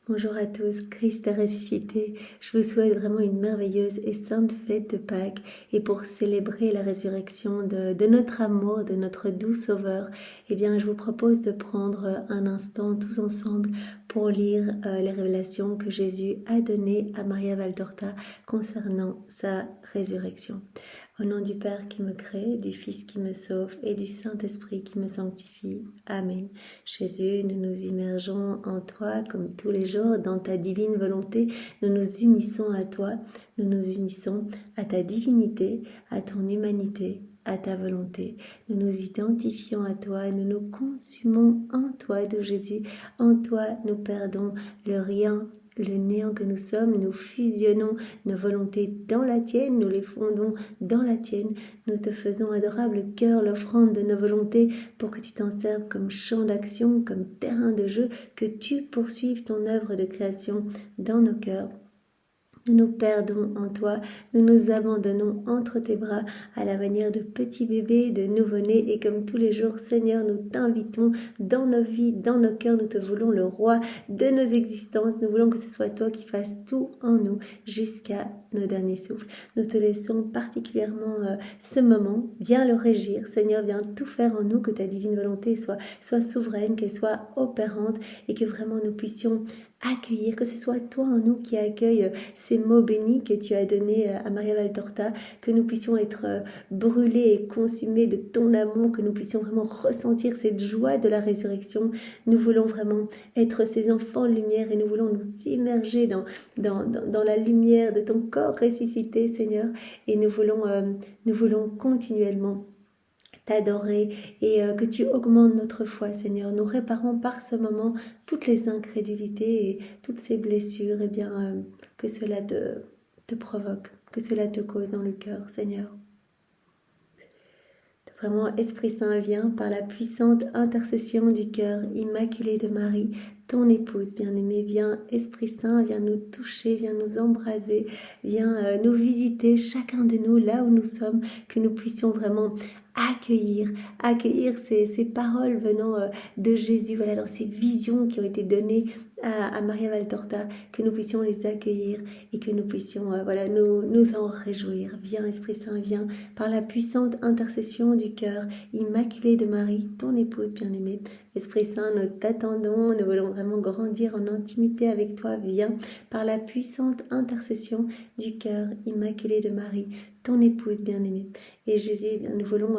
Bonjour à tous, Christ est ressuscité. Je vous souhaite vraiment une merveilleuse et sainte fête de Pâques et pour célébrer la résurrection de notre amour, de notre doux Sauveur, eh bien je vous propose de prendre un instant tous ensemble pour lire les révélations que Jésus a données à Maria Valtorta concernant sa résurrection. Au nom du Père qui me crée, du Fils qui me sauve et du Saint-Esprit qui me sanctifie. Amen. Jésus, nous nous immergeons en toi comme tous les jours dans ta divine volonté. Nous nous unissons à toi, nous nous unissons à ta divinité, à ton humanité, à ta volonté. Nous nous identifions à toi, nous nous consumons en toi, de Jésus. En toi, nous perdons le rien, le néant que nous sommes, nous fusionnons nos volontés dans la tienne, nous les fondons dans la tienne, nous te faisons adorable cœur l'offrande de nos volontés pour que tu t'en serves comme champ d'action, comme terrain de jeu, que tu poursuives ton œuvre de création dans nos cœurs. Nous nous perdons en toi, nous nous abandonnons entre tes bras à la manière de petits bébés, de nouveau-nés et comme tous les jours, Seigneur, nous t'invitons dans nos vies, dans nos cœurs, nous te voulons le roi de nos existences, nous voulons que ce soit toi qui fasses tout en nous jusqu'à nos derniers souffles. Nous te laissons particulièrement ce moment, viens le régir, Seigneur, viens tout faire en nous, que ta divine volonté soit souveraine, qu'elle soit opérante et que vraiment nous puissions accueillir, que ce soit toi en nous qui accueille ces mots bénis que tu as donnés à Maria Valtorta, que nous puissions être brûlés et consumés de ton amour, que nous puissions vraiment ressentir cette joie de la résurrection. Nous voulons vraiment être ces enfants lumière et nous voulons nous immerger dans la lumière de ton corps ressuscité, Seigneur, et nous voulons continuellement t'adorer et que tu augmentes notre foi, Seigneur. Nous réparons par ce moment toutes les incrédulités et toutes ces blessures, et bien que cela te provoque, que cela te cause dans le cœur, Seigneur. Vraiment, Esprit Saint, viens par la puissante intercession du cœur immaculé de Marie, ton épouse bien-aimée. Viens, Esprit Saint, viens nous toucher, viens nous embraser, viens nous visiter, chacun de nous, là où nous sommes, que nous puissions vraiment accueillir ces paroles venant de Jésus, voilà, dans ces visions qui ont été données à Maria Valtorta, que nous puissions les accueillir et que nous puissions voilà, nous en réjouir. Viens, Esprit Saint, viens par la puissante intercession du cœur immaculé de Marie, ton épouse bien-aimée. Esprit Saint, nous t'attendons, nous voulons vraiment grandir en intimité avec toi. Viens par la puissante intercession du cœur immaculé de Marie, ton épouse bien-aimée. Et Jésus, eh bien, nous voulons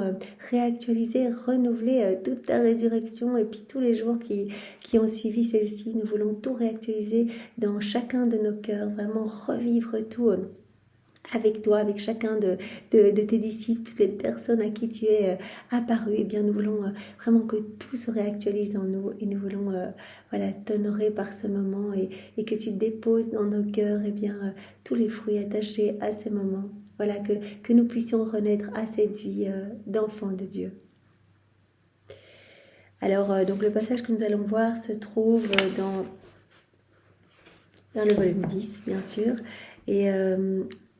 réactualiser, renouveler toute ta résurrection et puis tous les jours qui ont suivi celle-ci. Nous voulons tout réactualiser dans chacun de nos cœurs, vraiment revivre tout avec toi, avec chacun de tes disciples, toutes les personnes à qui tu es apparu. Eh bien, nous voulons vraiment que tout se réactualise en nous et nous voulons voilà, t'honorer par ce moment et que tu déposes dans nos cœurs eh bien, tous les fruits attachés à ces moments. Voilà, que nous puissions renaître à cette vie d'enfants de Dieu. Alors, donc le passage que nous allons voir se trouve dans le volume 10, bien sûr, et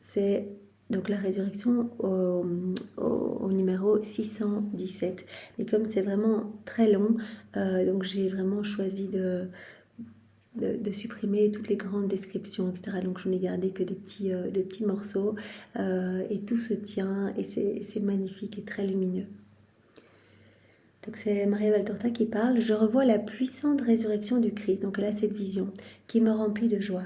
c'est donc la résurrection au numéro 617. Mais comme c'est vraiment très long, donc j'ai vraiment choisi de supprimer toutes les grandes descriptions, etc. Donc je n'ai gardé que des petits morceaux et tout se tient et c'est magnifique et très lumineux. Donc c'est Maria Valtorta qui parle. Je revois la puissante résurrection du Christ. Donc elle a cette vision qui me remplit de joie.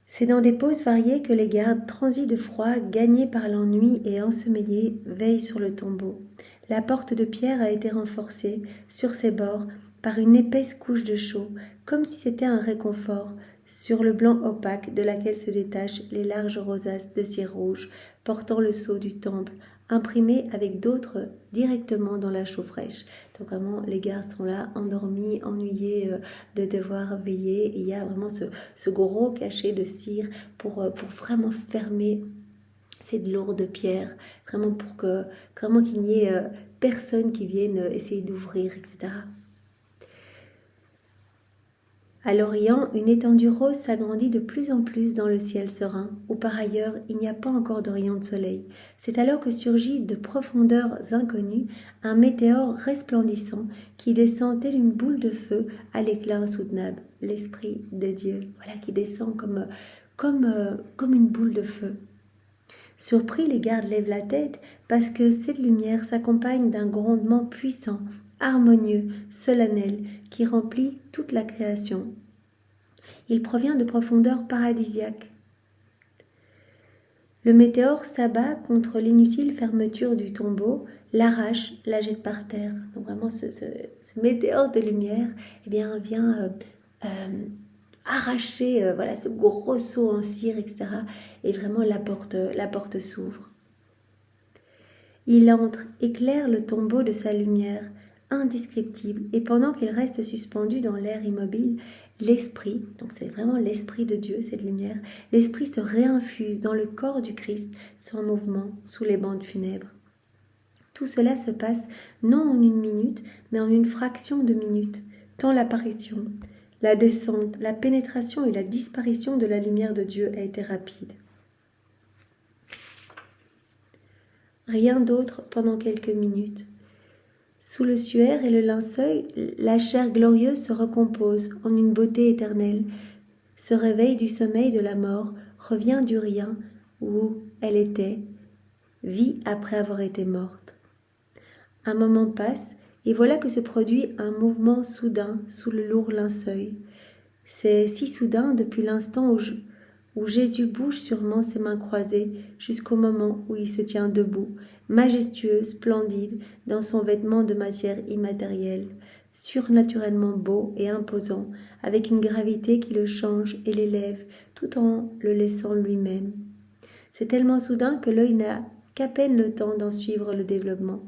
C'est dans des poses variées que les gardes transis de froid, gagnés par l'ennui et ensommeillés, veillent sur le tombeau. La porte de pierre a été renforcée, sur ses bords, par une épaisse couche de chaux, comme si c'était un réconfort, sur le blanc opaque de laquelle se détachent les larges rosaces de cire rouge, portant le sceau du temple, imprimé avec d'autres directement dans la chaux fraîche. Donc vraiment, les gardes sont là, endormis, ennuyés de devoir veiller. Et il y a vraiment ce gros cachet de cire pour vraiment fermer cette lourde pierre, vraiment pour qu'il n'y ait personne qui vienne essayer d'ouvrir, etc. À l'Orient, une étendue rose s'agrandit de plus en plus dans le ciel serein, où par ailleurs il n'y a pas encore de rayon de soleil. C'est alors que surgit de profondeurs inconnues un météore resplendissant qui descend telle une boule de feu à l'éclat insoutenable, l'Esprit de Dieu, voilà, qui descend comme une boule de feu. Surpris, les gardes lèvent la tête parce que cette lumière s'accompagne d'un grondement puissant, harmonieux, solennel, qui remplit toute la création. Il provient de profondeurs paradisiaques. Le météore s'abat contre l'inutile fermeture du tombeau, l'arrache, la jette par terre. Donc vraiment, ce météore de lumière vient arracher voilà, ce gros seau en cire, etc. Et vraiment, la porte s'ouvre. Il entre, éclaire le tombeau de sa lumière, indescriptible, et pendant qu'il reste suspendu dans l'air immobile, l'esprit, donc c'est vraiment l'esprit de Dieu, cette lumière, l'esprit se réinfuse dans le corps du Christ, sans mouvement, sous les bandes funèbres. Tout cela se passe non en une minute, mais en une fraction de minute, tant l'apparition, la descente, la pénétration et la disparition de la lumière de Dieu a été rapide. Rien d'autre pendant quelques minutes. Sous le suaire et le linceul, la chair glorieuse se recompose en une beauté éternelle, se réveille du sommeil de la mort, revient du rien où elle était, vit après avoir été morte. Un moment passe, et voilà que se produit un mouvement soudain sous le lourd linceul. C'est si soudain depuis l'instant où Jésus bouge sûrement ses mains croisées jusqu'au moment où il se tient debout, majestueux, splendide, dans son vêtement de matière immatérielle, surnaturellement beau et imposant, avec une gravité qui le change et l'élève, tout en le laissant lui-même. C'est tellement soudain que l'œil n'a qu'à peine le temps d'en suivre le développement.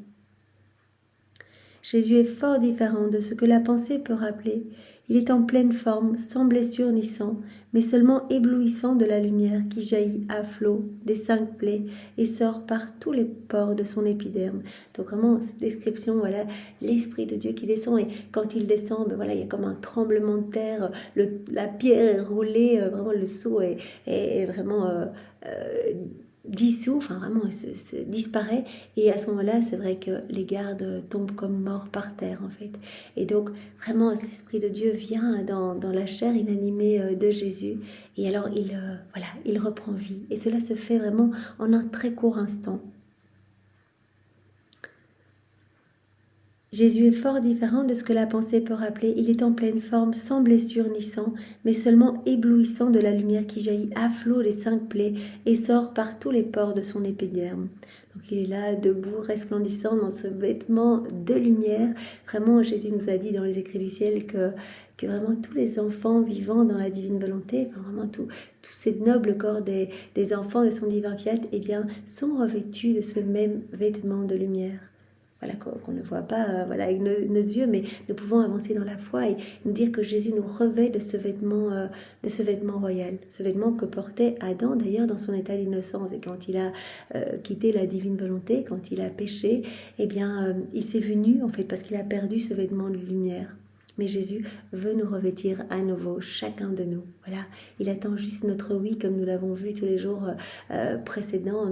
Jésus est fort différent de ce que la pensée peut rappeler. Il est en pleine forme, sans blessure ni sang, mais seulement éblouissant de la lumière qui jaillit à flot des 5 plaies et sort par tous les pores de son épiderme. Donc vraiment, cette description, voilà, l'Esprit de Dieu qui descend, et quand il descend, voilà, il y a comme un tremblement de terre, la pierre est roulée, vraiment le seau est vraiment dissous, enfin vraiment se disparaît, et à ce moment-là c'est vrai que les gardes tombent comme morts par terre en fait, et donc vraiment l'Esprit de Dieu vient dans la chair inanimée de Jésus, et alors il reprend vie, et cela se fait vraiment en un très court instant. Jésus est fort différent de ce que la pensée peut rappeler. Il est en pleine forme, sans blessure ni sang, mais seulement éblouissant de la lumière qui jaillit à flot des 5 plaies et sort par tous les pores de son épiderme. Donc il est là, debout, resplendissant dans ce vêtement de lumière. Vraiment, Jésus nous a dit dans les écrits du ciel que vraiment tous les enfants vivant dans la divine volonté, enfin vraiment tous ces nobles corps des enfants de son divin fiat, sont revêtus de ce même vêtement de lumière. Voilà, qu'on ne voit pas avec nos yeux, mais nous pouvons avancer dans la foi et nous dire que Jésus nous revêt de ce vêtement royal, ce vêtement que portait Adam d'ailleurs dans son état d'innocence, et quand il a quitté la divine volonté, quand il a péché, il s'est vu nu en fait parce qu'il a perdu ce vêtement de lumière. Mais Jésus veut nous revêtir à nouveau, chacun de nous. Voilà, il attend juste notre oui, comme nous l'avons vu tous les jours précédents.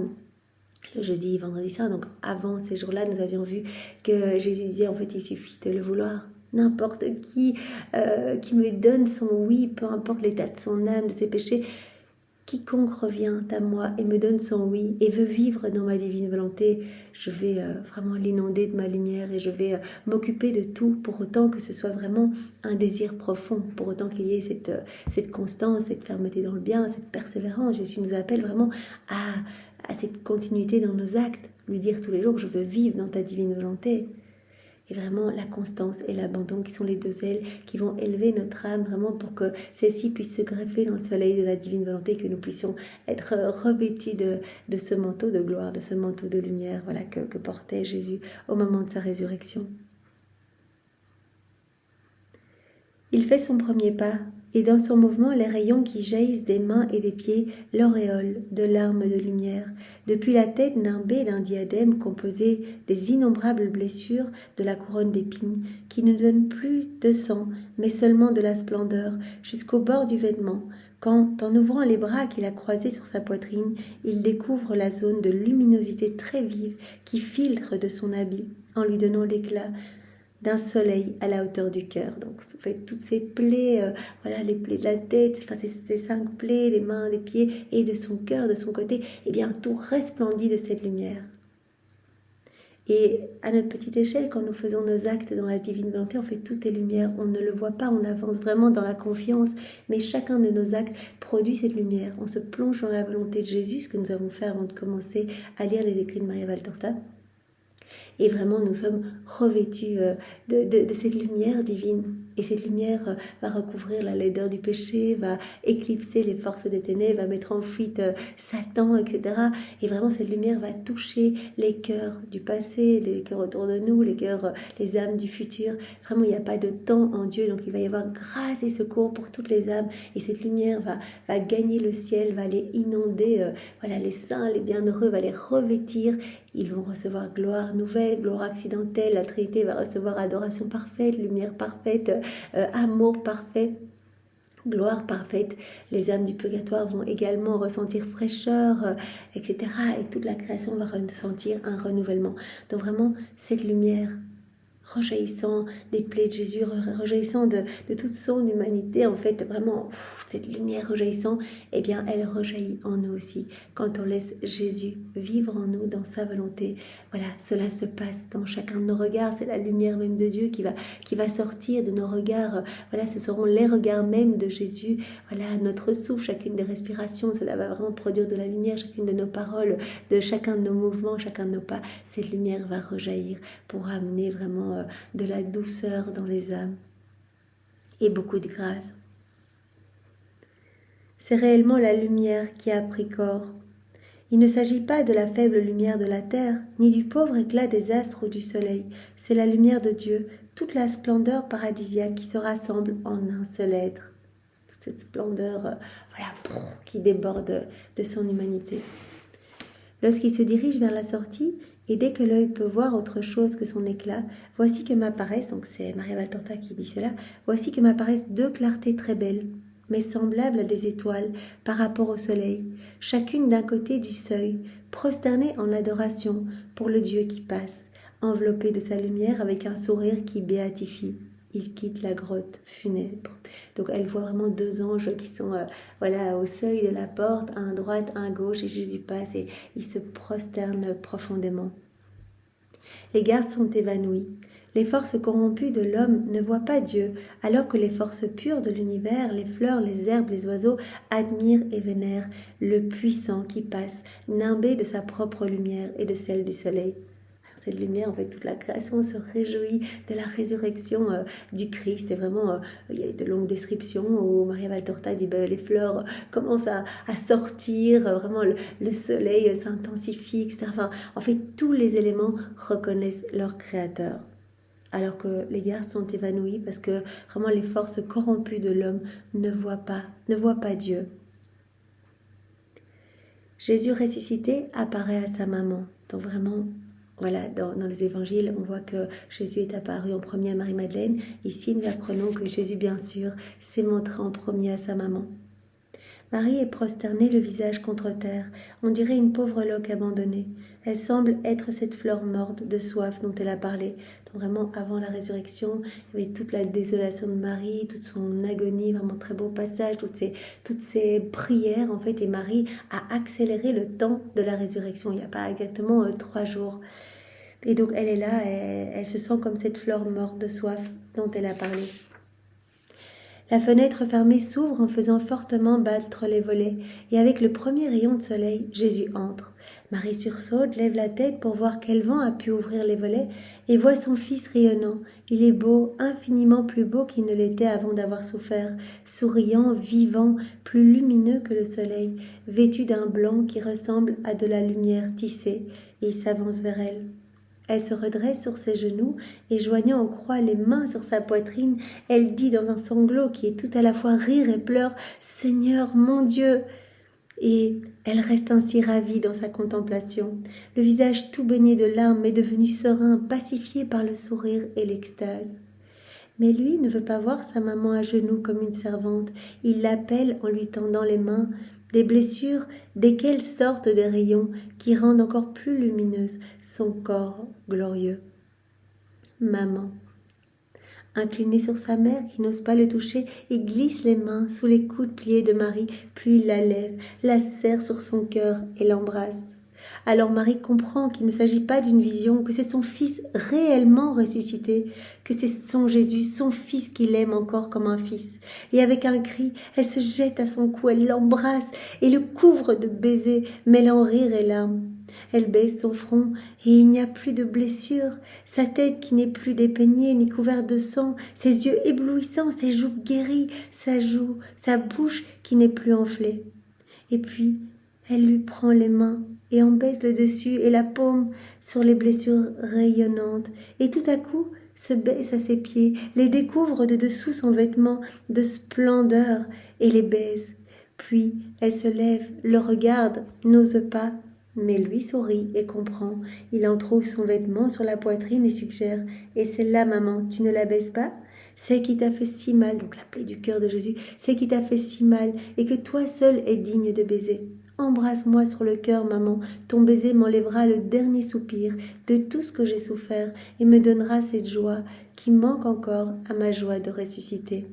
Le jeudi, vendredi soir, donc avant ces jours-là, nous avions vu que Jésus disait, en fait, il suffit de le vouloir. N'importe qui me donne son oui, peu importe l'état de son âme, de ses péchés, quiconque revient à moi et me donne son oui et veut vivre dans ma divine volonté, je vais vraiment l'inonder de ma lumière, et je vais m'occuper de tout, pour autant que ce soit vraiment un désir profond, pour autant qu'il y ait cette constance, cette fermeté dans le bien, cette persévérance. Jésus nous appelle vraiment à cette continuité dans nos actes, lui dire tous les jours, je veux vivre dans ta divine volonté. Et vraiment la constance et l'abandon qui sont les 2 ailes qui vont élever notre âme vraiment pour que celle-ci puisse se greffer dans le soleil de la divine volonté, que nous puissions être revêtis de ce manteau de gloire, de ce manteau de lumière, voilà, que portait Jésus au moment de sa résurrection. Il fait son premier pas et dans son mouvement, les rayons qui jaillissent des mains et des pieds l'auréolent de larmes de lumière. Depuis la tête nimbée d'un diadème composé des innombrables blessures de la couronne d'épines, qui ne donne plus de sang, mais seulement de la splendeur, jusqu'au bord du vêtement, quand, en ouvrant les bras qu'il a croisés sur sa poitrine, il découvre la zone de luminosité très vive qui filtre de son habit, en lui donnant l'éclat d'un soleil à la hauteur du cœur. Donc, ça fait toutes ces plaies, voilà, les plaies de la tête, enfin, ces 5 plaies, les mains, les pieds, et de son cœur, de son côté, et bien, tout resplendit de cette lumière. Et à notre petite échelle, quand nous faisons nos actes dans la divine volonté, on fait toutes les lumières, on ne le voit pas, on avance vraiment dans la confiance, mais chacun de nos actes produit cette lumière. On se plonge dans la volonté de Jésus, ce que nous avons fait avant de commencer à lire les écrits de Maria Valtorta. Et vraiment, nous sommes revêtus de cette lumière divine. Et cette lumière va recouvrir la laideur du péché, va éclipser les forces des ténèbres, va mettre en fuite Satan, etc. Et vraiment, cette lumière va toucher les cœurs du passé, les cœurs autour de nous, les cœurs, les âmes du futur. Vraiment, il n'y a pas de temps en Dieu, donc il va y avoir grâce et secours pour toutes les âmes. Et cette lumière va gagner le ciel, va les inonder, voilà, les saints, les bienheureux, va les revêtir. Ils vont recevoir gloire nouvelle, gloire accidentelle. La Trinité va recevoir adoration parfaite, lumière parfaite, amour parfait, gloire parfaite. Les âmes du purgatoire vont également ressentir fraîcheur, etc. Et toute la création va ressentir un renouvellement. Donc vraiment, cette lumière rejaillissant des plaies de Jésus, rejaillissant de toute son humanité, en fait, vraiment, cette lumière rejaillissant, eh bien, elle rejaillit en nous aussi. Quand on laisse Jésus vivre en nous, dans sa volonté, voilà, cela se passe dans chacun de nos regards, c'est la lumière même de Dieu qui va sortir de nos regards, voilà, ce seront les regards même de Jésus, voilà, notre souffle, chacune des respirations, cela va vraiment produire de la lumière, chacune de nos paroles, de chacun de nos mouvements, chacun de nos pas, cette lumière va rejaillir pour amener vraiment de la douceur dans les âmes et beaucoup de grâce. C'est réellement la lumière qui a pris corps. Il ne s'agit pas de la faible lumière de la terre, ni du pauvre éclat des astres ou du soleil. C'est la lumière de Dieu, toute la splendeur paradisiaque qui se rassemble en un seul être. Toute cette splendeur voilà, qui déborde de son humanité. Lorsqu'il se dirige vers la sortie, et dès que l'œil peut voir autre chose que son éclat, voici que m'apparaissent, donc c'est Maria Valtorta qui dit cela, voici que m'apparaissent 2 clartés très belles, mais semblables à des étoiles par rapport au soleil, chacune d'un côté du seuil, prosternées en adoration pour le Dieu qui passe, enveloppé de sa lumière avec un sourire qui béatifie. Il quitte la grotte funèbre. Donc elle voit vraiment 2 anges qui sont voilà, au seuil de la porte, un à droite, un à gauche, et Jésus passe et il se prosterne profondément. Les gardes sont évanouis. Les forces corrompues de l'homme ne voient pas Dieu, alors que les forces pures de l'univers, les fleurs, les herbes, les oiseaux, admirent et vénèrent le puissant qui passe, nimbé de sa propre lumière et de celle du soleil. Cette lumière, en fait, toute la création se réjouit de la résurrection du Christ. Et vraiment, il y a de longues descriptions où Maria Valtorta dit les fleurs commencent à sortir, vraiment le soleil s'intensifie, etc. Enfin, en fait, tous les éléments reconnaissent leur créateur. Alors que les gardes sont évanouis parce que vraiment les forces corrompues de l'homme ne voient pas Dieu. Jésus ressuscité apparaît à sa maman. Donc vraiment, voilà, dans les évangiles, on voit que Jésus est apparu en premier à Marie-Madeleine. Ici, nous apprenons que Jésus, bien sûr, s'est montré en premier à sa maman. Marie est prosternée, le visage contre terre. On dirait une pauvre loque abandonnée. Elle semble être cette fleur morte de soif dont elle a parlé. Donc vraiment, avant la résurrection, il y avait toute la désolation de Marie, toute son agonie, vraiment très beau passage, toutes ces prières, en fait. Et Marie a accéléré le temps de la résurrection. Il n'y a pas exactement 3 jours. Et donc, elle est là, elle se sent comme cette fleur morte de soif dont elle a parlé. La fenêtre fermée s'ouvre en faisant fortement battre les volets, et avec le premier rayon de soleil, Jésus entre. Marie sursaute, lève la tête pour voir quel vent a pu ouvrir les volets, et voit son fils rayonnant. Il est beau, infiniment plus beau qu'il ne l'était avant d'avoir souffert, souriant, vivant, plus lumineux que le soleil, vêtu d'un blanc qui ressemble à de la lumière tissée, et il s'avance vers elle. Elle se redresse sur ses genoux et joignant en croix les mains sur sa poitrine, elle dit dans un sanglot qui est tout à la fois rire et pleurs, « Seigneur, mon Dieu !» Et elle reste ainsi ravie dans sa contemplation. Le visage tout baigné de larmes est devenu serein, pacifié par le sourire et l'extase. Mais lui ne veut pas voir sa maman à genoux comme une servante. Il l'appelle en lui tendant les mains, des blessures desquelles sortent des rayons qui rendent encore plus lumineuse son corps glorieux. Maman. Incliné sur sa mère qui n'ose pas le toucher, il glisse les mains sous les coudes pliés de Marie, puis il la lève, la serre sur son cœur et l'embrasse. Alors Marie comprend qu'il ne s'agit pas d'une vision, que c'est son fils réellement ressuscité, que c'est son Jésus, son fils qu'il aime encore comme un fils. Et avec un cri, elle se jette à son cou, elle l'embrasse et le couvre de baisers, mêlant rire et larmes. Elle baisse son front et il n'y a plus de blessure, sa tête qui n'est plus dépeignée ni couverte de sang, ses yeux éblouissants, ses joues guéries, sa bouche qui n'est plus enflée. Et puis, elle lui prend les mains et en baise le dessus et la paume sur les blessures rayonnantes. Et tout à coup, se baisse à ses pieds, les découvre de dessous son vêtement de splendeur et les baise. Puis, elle se lève, le regarde, n'ose pas, mais lui sourit et comprend. Il entrouve son vêtement sur la poitrine et suggère « Et celle-là, maman, tu ne la baises pas ?» C'est qui t'a fait si mal, donc la plaie du cœur de Jésus, c'est qui t'a fait si mal et que toi seul es digne de baiser. Embrasse-moi sur le cœur, maman, ton baiser m'enlèvera le dernier soupir de tout ce que j'ai souffert et me donnera cette joie qui manque encore à ma joie de ressusciter.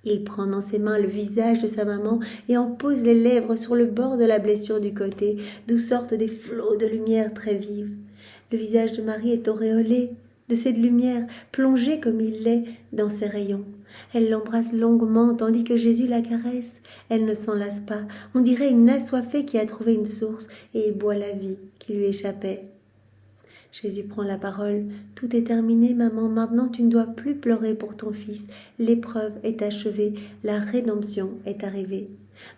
Il prend dans ses mains le visage de sa maman et en pose les lèvres sur le bord de la blessure du côté, d'où sortent des flots de lumière très vive. Le visage de Marie est auréolé de cette lumière, plongée comme il l'est dans ses rayons. Elle l'embrasse longuement tandis que Jésus la caresse. Elle ne s'en lasse pas. On dirait une assoiffée qui a trouvé une source et boit la vie qui lui échappait. Jésus prend la parole. « Tout est terminé, maman. Maintenant, tu ne dois plus pleurer pour ton fils. L'épreuve est achevée. La rédemption est arrivée.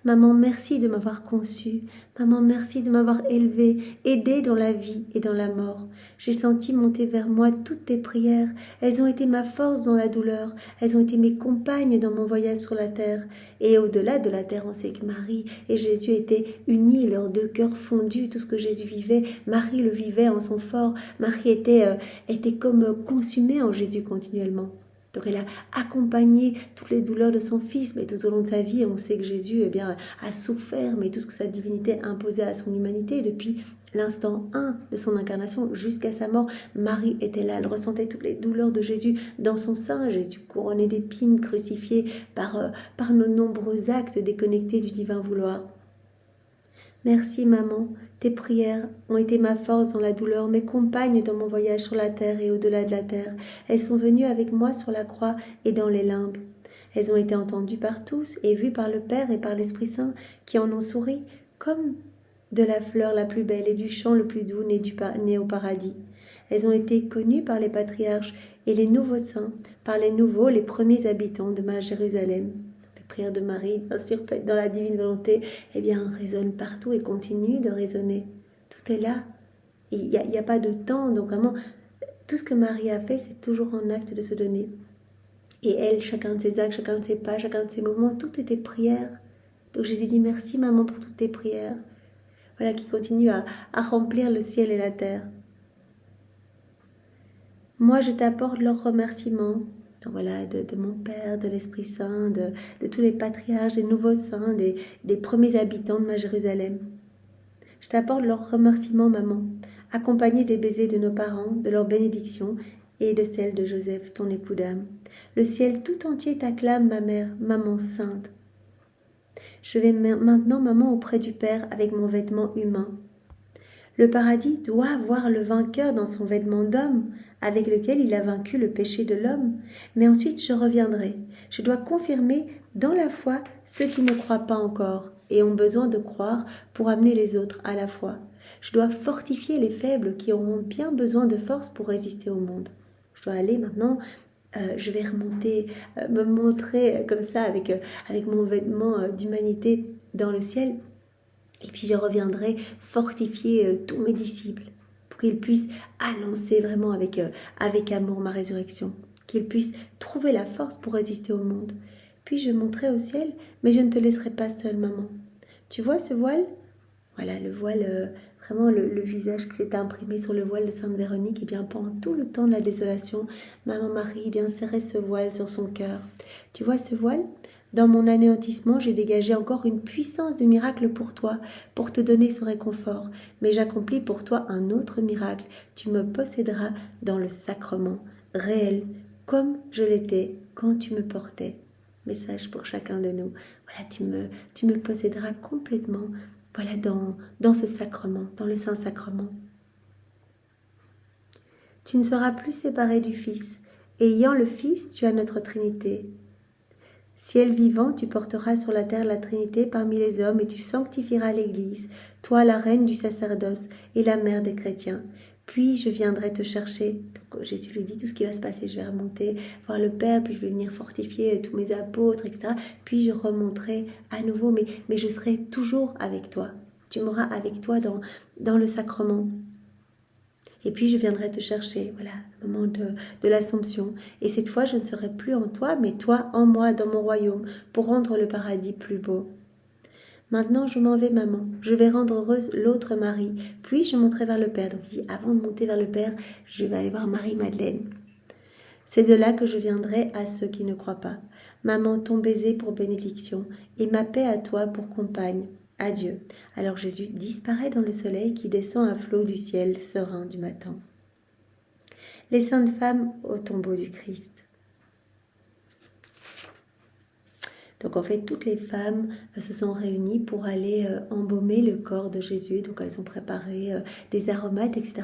Maman, merci de m'avoir conçue. Maman, merci de m'avoir élevée, aidée dans la vie et dans la mort. J'ai senti monter vers moi toutes tes prières. Elles ont été ma force dans la douleur. Elles ont été mes compagnes dans mon voyage sur la terre. Et au-delà de la terre, on sait que Marie et Jésus étaient unis, leurs deux cœurs fondus. Tout ce que Jésus vivait, Marie le vivait en son fort. Marie était comme consumée en Jésus continuellement. Donc elle a accompagné toutes les douleurs de son fils, mais tout au long de sa vie, on sait que Jésus a souffert, mais tout ce que sa divinité imposait à son humanité depuis l'instant 1 de son incarnation jusqu'à sa mort. Marie était là, elle ressentait toutes les douleurs de Jésus dans son sein. Jésus couronné d'épines, crucifié par nos nombreux actes déconnectés du divin vouloir. Merci maman, tes prières ont été ma force dans la douleur, mes compagnes dans mon voyage sur la terre et au-delà de la terre. Elles sont venues avec moi sur la croix et dans les limbes. Elles ont été entendues par tous et vues par le Père et par l'Esprit Saint qui en ont souri comme de la fleur la plus belle et du chant le plus doux né au paradis. Elles ont été connues par les patriarches et les nouveaux saints, par les premiers habitants de ma Jérusalem. Prière de Marie, bien sûr, faite dans la divine volonté, résonne partout et continue de résonner. Tout est là. Il n'y a pas de temps, donc vraiment, tout ce que Marie a fait, c'est toujours en acte de se donner. Et elle, chacun de ses actes, chacun de ses pas, chacun de ses mouvements, tout était prière. Donc Jésus dit merci maman pour toutes tes prières. Voilà, qui continuent à remplir le ciel et la terre. Moi, je t'apporte leurs remerciements. Donc voilà, de mon Père, de l'Esprit Saint, de tous les patriarches, des nouveaux saints, des premiers habitants de ma Jérusalem. Je t'apporte leurs remerciements, maman, accompagnés des baisers de nos parents, de leurs bénédictions et de celles de Joseph, ton époux d'âme. Le ciel tout entier t'acclame, ma mère, maman sainte. Je vais maintenant, maman, auprès du Père avec mon vêtement humain. Le paradis doit voir le vainqueur dans son vêtement d'homme, avec lequel il a vaincu le péché de l'homme. Mais ensuite, je reviendrai. Je dois confirmer dans la foi ceux qui ne croient pas encore et ont besoin de croire pour amener les autres à la foi. Je dois fortifier les faibles qui auront bien besoin de force pour résister au monde. Je dois aller maintenant, je vais remonter, me montrer comme ça avec mon vêtement d'humanité dans le ciel. Et puis je reviendrai fortifier tous mes disciples pour qu'il puisse annoncer vraiment avec amour ma résurrection, qu'il puisse trouver la force pour résister au monde. Puis je monterai au ciel, mais je ne te laisserai pas seule, maman. Tu vois ce voile? Voilà, le voile, vraiment le visage qui s'est imprimé sur le voile de Sainte Véronique. Et bien pendant tout le temps de la désolation, maman Marie eh bien serrait ce voile sur son cœur. Tu vois ce voile? Dans mon anéantissement, j'ai dégagé encore une puissance de miracle pour toi, pour te donner ce réconfort. Mais j'accomplis pour toi un autre miracle. Tu me posséderas dans le sacrement, réel, comme je l'étais quand tu me portais. Message pour chacun de nous. Voilà, tu me posséderas complètement, voilà, dans ce sacrement, dans le Saint-Sacrement. Tu ne seras plus séparé du Fils. Et ayant le Fils, tu as notre Trinité. Ciel vivant, tu porteras sur la terre la Trinité parmi les hommes et tu sanctifieras l'Église, toi la reine du sacerdoce et la mère des chrétiens. Puis je viendrai te chercher. Donc, Jésus lui dit tout ce qui va se passer. Je vais remonter voir le Père, puis je vais venir fortifier tous mes apôtres, etc. Puis je remonterai à nouveau, mais je serai toujours avec toi. Tu m'auras avec toi dans le sacrement. Et puis je viendrai te chercher, voilà, au moment de l'Assomption. Et cette fois, je ne serai plus en toi, mais toi en moi, dans mon royaume, pour rendre le paradis plus beau. Maintenant, je m'en vais, maman. Je vais rendre heureuse l'autre Marie. Puis je monterai vers le Père. Donc il dit, avant de monter vers le Père, je vais aller voir Marie-Madeleine. C'est de là que je viendrai à ceux qui ne croient pas. Maman, ton baiser pour bénédiction, et ma paix à toi pour compagne. Adieu. Alors Jésus disparaît dans le soleil qui descend à flot du ciel serein du matin. Les saintes femmes au tombeau du Christ. Donc en fait, toutes les femmes se sont réunies pour aller embaumer le corps de Jésus. Donc elles ont préparé des aromates, etc.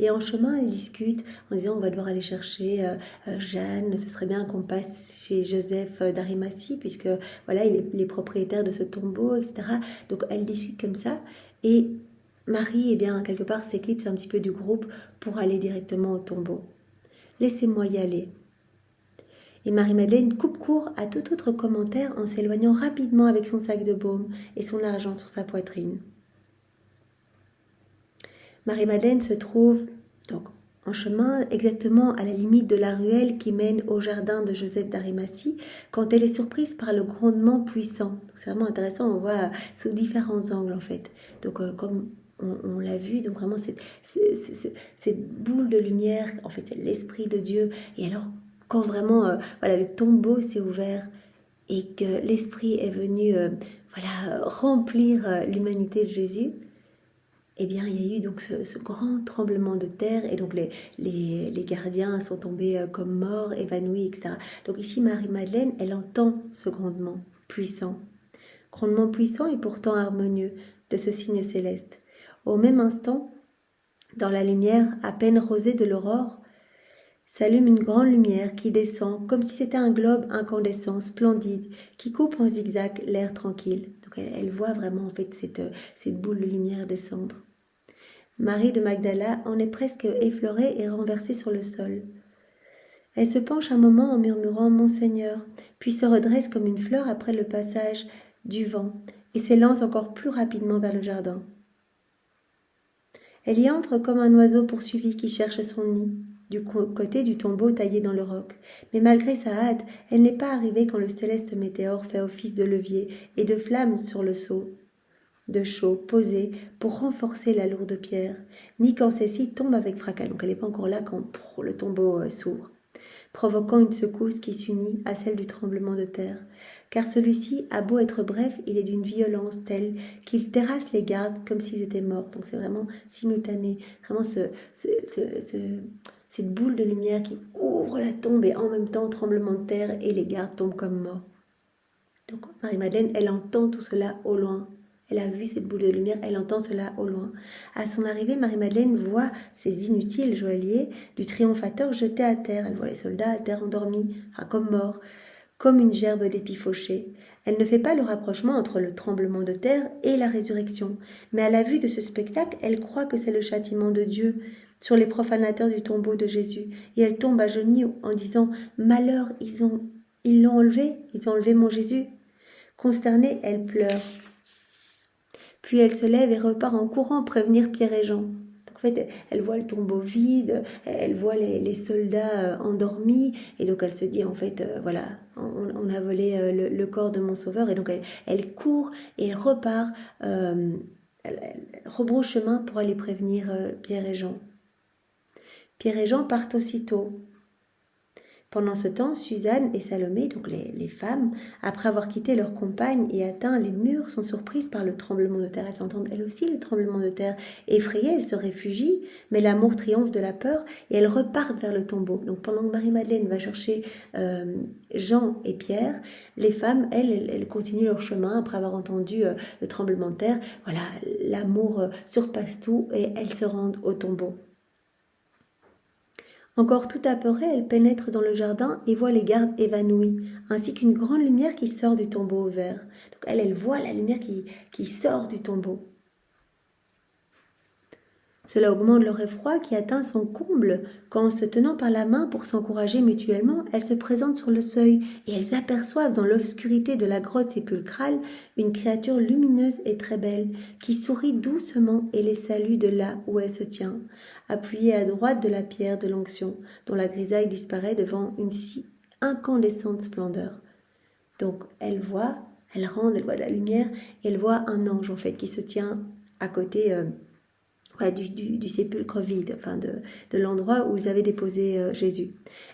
Et en chemin, elles discutent en disant on va devoir aller chercher Jeanne. Ce serait bien qu'on passe chez Joseph d'Arimathie puisque voilà, il est propriétaire de ce tombeau, etc. Donc elles discutent comme ça. Et Marie, eh bien, quelque part, s'éclipse un petit peu du groupe pour aller directement au tombeau. Laissez-moi y aller. Et Marie-Madeleine coupe court à tout autre commentaire en s'éloignant rapidement avec son sac de baume et son argent sur sa poitrine. Marie-Madeleine se trouve donc en chemin exactement à la limite de la ruelle qui mène au jardin de Joseph d'Arimathie quand elle est surprise par le grondement puissant. C'est vraiment intéressant, on voit sous différents angles en fait. Donc comme on l'a vu, donc vraiment cette boule de lumière, en fait c'est l'Esprit de Dieu. Et alors quand vraiment voilà, le tombeau s'est ouvert et que l'Esprit est venu voilà, remplir l'humanité de Jésus, eh bien, il y a eu donc ce grand tremblement de terre et donc les gardiens sont tombés comme morts, évanouis, etc. Donc ici, Marie-Madeleine, elle entend ce grondement puissant et pourtant harmonieux de ce signe céleste. Au même instant, dans la lumière à peine rosée de l'aurore, s'allume une grande lumière qui descend comme si c'était un globe incandescent, splendide, qui coupe en zigzag l'air tranquille. Donc elle voit vraiment en fait cette boule de lumière descendre. Marie de Magdala en est presque effleurée et renversée sur le sol. Elle se penche un moment en murmurant « Mon Seigneur », puis se redresse comme une fleur après le passage du vent et s'élance encore plus rapidement vers le jardin. Elle y entre comme un oiseau poursuivi qui cherche son nid, du côté du tombeau taillé dans le roc. Mais malgré sa hâte, elle n'est pas arrivée quand le céleste météore fait office de levier et de flamme sur le seau de chaux posé pour renforcer la lourde pierre, ni quand celle-ci tombe avec fracas. Donc elle n'est pas encore là quand le tombeau s'ouvre, provoquant une secousse qui s'unit à celle du tremblement de terre. Car celui-ci a beau être bref, il est d'une violence telle qu'il terrasse les gardes comme s'ils étaient morts. Donc c'est vraiment simultané, vraiment cette boule de lumière qui ouvre la tombe et en même temps tremblement de terre et les gardes tombent comme morts. Donc Marie-Madeleine, elle entend tout cela au loin. Elle a vu cette boule de lumière, elle entend cela au loin. À son arrivée, Marie-Madeleine voit ces inutiles joailliers du triomphateur jetés à terre. Elle voit les soldats à terre endormis, comme morts, comme une gerbe d'épis fauchés. Elle ne fait pas le rapprochement entre le tremblement de terre et la résurrection. Mais à la vue de ce spectacle, elle croit que c'est le châtiment de Dieu sur les profanateurs du tombeau de Jésus. Et elle tombe à genoux en disant « Malheur, ils l'ont enlevé, ils ont enlevé mon Jésus ». Consternée, elle pleure. Puis elle se lève et repart en courant prévenir Pierre et Jean. Donc fait, elle voit le tombeau vide, elle voit les soldats endormis, et donc elle se dit, en fait, voilà, on a volé le corps de mon sauveur, et donc elle court et elle repart, elle rebrousse chemin pour aller prévenir Pierre et Jean. Pierre et Jean partent aussitôt. Pendant ce temps, Suzanne et Salomé, donc les femmes, après avoir quitté leur compagne et atteint les murs, sont surprises par le tremblement de terre. Elles entendent elles aussi le tremblement de terre. Effrayées, elles se réfugient, mais l'amour triomphe de la peur et elles repartent vers le tombeau. Donc pendant que Marie-Madeleine va chercher Jean et Pierre, les femmes, elles continuent leur chemin après avoir entendu le tremblement de terre. Voilà, l'amour surpasse tout et elles se rendent au tombeau. Encore tout apeurée, elle pénètre dans le jardin et voit les gardes évanouis, ainsi qu'une grande lumière qui sort du tombeau ouvert. Donc elle voit la lumière qui sort du tombeau. Cela augmente leur effroi qui atteint son comble quand, en se tenant par la main pour s'encourager mutuellement, elles se présentent sur le seuil et elles aperçoivent dans l'obscurité de la grotte sépulcrale une créature lumineuse et très belle qui sourit doucement et les salue de là où elle se tient, appuyée à droite de la pierre de l'onction, dont la grisaille disparaît devant une si incandescente splendeur. Donc elle voit la lumière et elle voit un ange en fait qui se tient à côté du sépulcre vide, enfin de l'endroit où ils avaient déposé Jésus.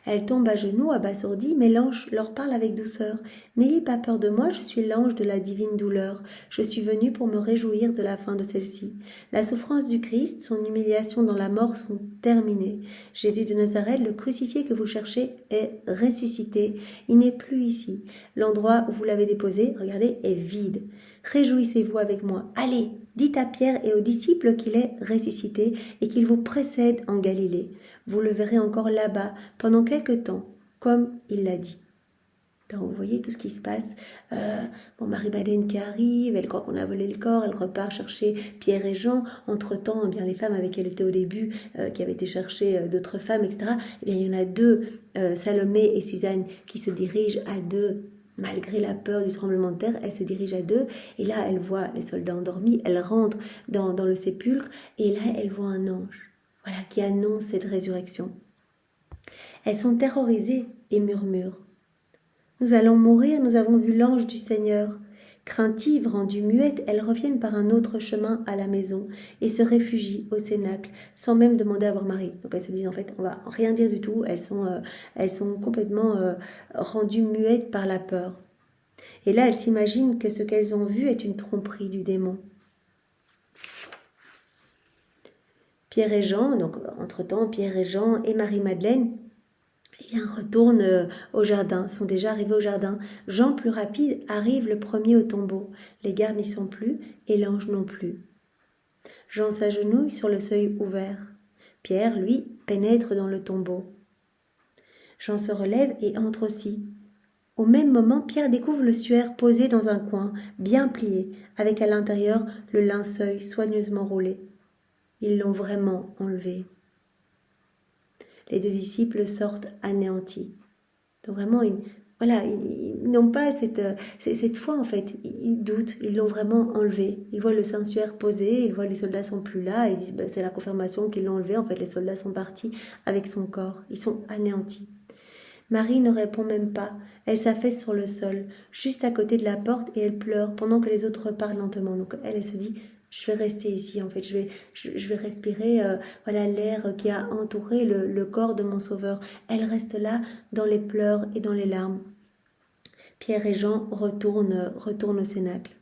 Elle tombe à genoux, abasourdie, mais l'ange leur parle avec douceur. « N'ayez pas peur de moi, je suis l'ange de la divine douleur. Je suis venu pour me réjouir de la fin de celle-ci. La souffrance du Christ, son humiliation dans la mort sont terminées. Jésus de Nazareth, le crucifié que vous cherchez, est ressuscité. Il n'est plus ici. L'endroit où vous l'avez déposé, regardez, est vide. Réjouissez-vous avec moi. Allez, dites à Pierre et aux disciples qu'il est ressuscité et qu'il vous précède en Galilée. Vous le verrez encore là-bas pendant quelque temps, comme il l'a dit. » Donc, vous voyez tout ce qui se passe. Marie-Madeleine qui arrive, elle croit qu'on a volé le corps, elle repart chercher Pierre et Jean. Entre-temps, eh bien, les femmes avec qui elle était au début, qui avaient été chercher d'autres femmes, etc., eh bien, il y en a deux, Salomé et Suzanne, qui se dirigent à deux. Malgré la peur du tremblement de terre, elle se dirige à deux et là, elle voit les soldats endormis, elle rentre dans le sépulcre et là, elle voit un ange, voilà, qui annonce cette résurrection. Elles sont terrorisées et murmurent. « Nous allons mourir, nous avons vu l'ange du Seigneur. » Craintives, rendues muettes, elles reviennent par un autre chemin à la maison et se réfugient au cénacle, sans même demander à voir Marie. Donc elles se disent en fait, on va rien dire du tout, elles sont complètement rendues muettes par la peur. Et là, elles s'imaginent que ce qu'elles ont vu est une tromperie du démon. Pierre et Jean, donc entre-temps, Pierre et Jean et Marie-Madeleine, retournent au jardin, sont déjà arrivés au jardin. Jean, plus rapide, arrive le premier au tombeau. Les gardes n'y sont plus et l'ange non plus. Jean s'agenouille sur le seuil ouvert. Pierre, lui, pénètre dans le tombeau. Jean se relève et entre aussi. Au même moment, Pierre découvre le suaire posé dans un coin, bien plié, avec à l'intérieur le linceul soigneusement roulé. Ils l'ont vraiment enlevé. Les deux disciples sortent anéantis. Donc vraiment, ils n'ont pas cette foi en fait. Ils doutent, ils l'ont vraiment enlevé. Ils voient le sanctuaire posé, ils voient les soldats sont plus là. Ils disent c'est la confirmation qu'ils l'ont enlevé. En fait, les soldats sont partis avec son corps. Ils sont anéantis. Marie ne répond même pas. Elle s'affaisse sur le sol, juste à côté de la porte, et elle pleure pendant que les autres parlent lentement. Donc elle se dit, je vais rester ici, en fait, je vais respirer l'air qui a entouré le corps de mon sauveur. Elle reste là, dans les pleurs et dans les larmes. Pierre et Jean retournent au cénacle.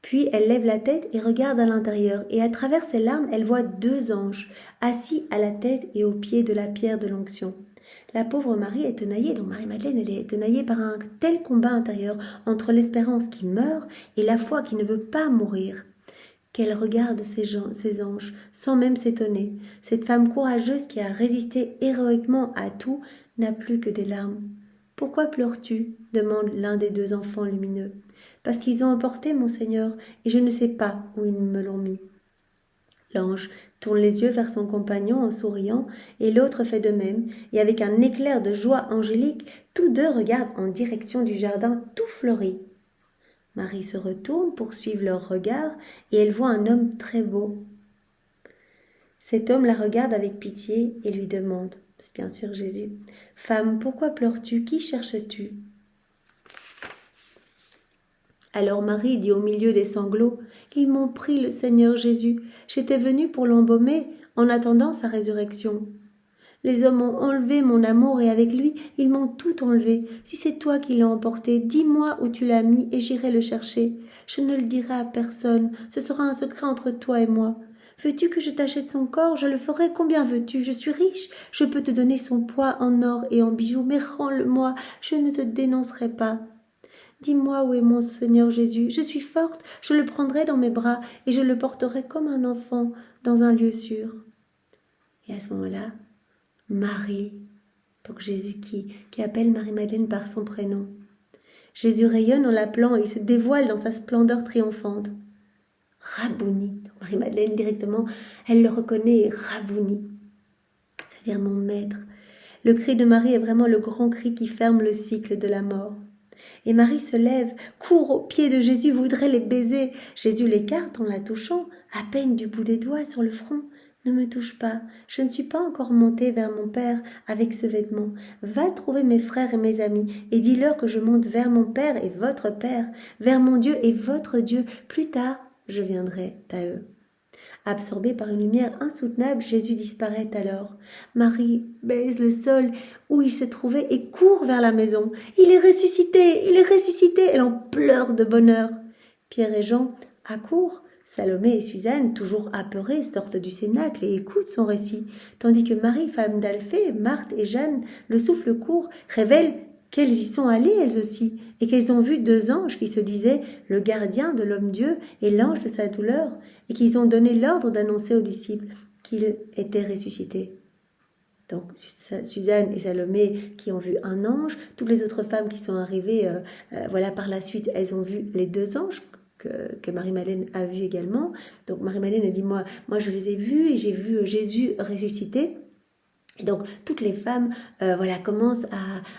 Puis elle lève la tête et regarde à l'intérieur, et à travers ses larmes, elle voit deux anges, assis à la tête et aux pieds de la pierre de l'onction. La pauvre Marie est tenaillée, donc Marie-Madeleine, elle est tenaillée par un tel combat intérieur entre l'espérance qui meurt et la foi qui ne veut pas mourir, qu'elle regarde ces anges sans même s'étonner. Cette femme courageuse qui a résisté héroïquement à tout n'a plus que des larmes. « Pourquoi pleures-tu » demande l'un des deux enfants lumineux. « Parce qu'ils ont emporté mon Seigneur, et je ne sais pas où ils me l'ont mis. » L'ange tourne les yeux vers son compagnon en souriant, et l'autre fait de même, et avec un éclair de joie angélique, tous deux regardent en direction du jardin tout fleuri. Marie se retourne pour suivre leur regard, et elle voit un homme très beau. Cet homme la regarde avec pitié et lui demande, c'est bien sûr Jésus, « Femme, pourquoi pleures-tu? Qui cherches-tu » Alors Marie dit au milieu des sanglots, « Ils m'ont pris le Seigneur Jésus, j'étais venue pour l'embaumer en attendant sa résurrection. Les hommes ont enlevé mon amour et avec lui, ils m'ont tout enlevé. Si c'est toi qui l'as emporté, dis-moi où tu l'as mis et j'irai le chercher. Je ne le dirai à personne, ce sera un secret entre toi et moi. Veux-tu que je t'achète son corps? Je le ferai. Combien veux-tu? Je suis riche, je peux te donner son poids en or et en bijoux, mais rends-le-moi, je ne te dénoncerai pas. Dis-moi où est mon Seigneur Jésus. Je suis forte, je le prendrai dans mes bras et je le porterai comme un enfant dans un lieu sûr. » Et à ce moment-là, Marie, donc Jésus qui appelle Marie-Madeleine par son prénom. Jésus rayonne en l'appelant et il se dévoile dans sa splendeur triomphante. Rabouni, Marie-Madeleine directement, elle le reconnaît, Rabouni, c'est-à-dire mon maître. Le cri de Marie est vraiment le grand cri qui ferme le cycle de la mort. Et Marie se lève, court aux pieds de Jésus, voudrait les baiser. Jésus l'écarte en la touchant, à peine du bout des doigts sur le front. Ne me touche pas, je ne suis pas encore montée vers mon Père avec ce vêtement. Va trouver mes frères et mes amis et dis-leur que je monte vers mon Père et votre Père, vers mon Dieu et votre Dieu. Plus tard, je viendrai à eux. Absorbé par une lumière insoutenable, Jésus disparaît alors. Marie baise le sol où il se trouvait et court vers la maison. « Il est ressuscité! Il est ressuscité !» Elle en pleure de bonheur. Pierre et Jean accourent. Salomé et Suzanne, toujours apeurées, sortent du cénacle et écoutent son récit, tandis que Marie, femme d'Alphée, Marthe et Jeanne, le souffle court, révèlent qu'elles y sont allées elles aussi, et qu'elles ont vu 2 anges qui se disaient le gardien de l'homme-dieu et l'ange de sa douleur, et qu'ils ont donné l'ordre d'annoncer aux disciples qu'il était ressuscité. Donc Suzanne et Salomé qui ont vu un ange, toutes les autres femmes qui sont arrivées, par la suite, elles ont vu les 2 anges que Marie-Madeleine a vu également. Donc Marie-Madeleine a dit, moi je les ai vus et j'ai vu Jésus ressuscité. Et donc toutes les femmes commencent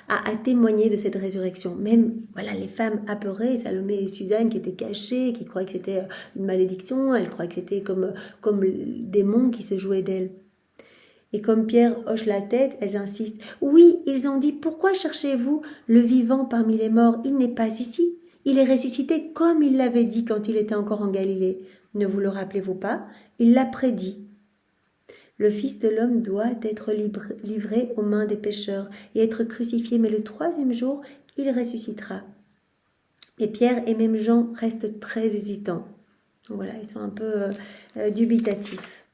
à témoigner de cette résurrection. Même les femmes apeurées, Salomé et Suzanne qui étaient cachées, qui croyaient que c'était une malédiction, elles croyaient que c'était comme le démon qui se jouait d'elles. Et comme Pierre hoche la tête, elles insistent. Oui, ils ont dit, pourquoi cherchez-vous le vivant parmi les morts? Il n'est pas ici. Il est ressuscité comme il l'avait dit quand il était encore en Galilée. Ne vous le rappelez-vous pas? Il l'a prédit. Le Fils de l'homme doit être livré aux mains des pécheurs et être crucifié, mais le 3e jour, il ressuscitera. Et Pierre et même Jean restent très hésitants. Voilà, ils sont un peu dubitatifs.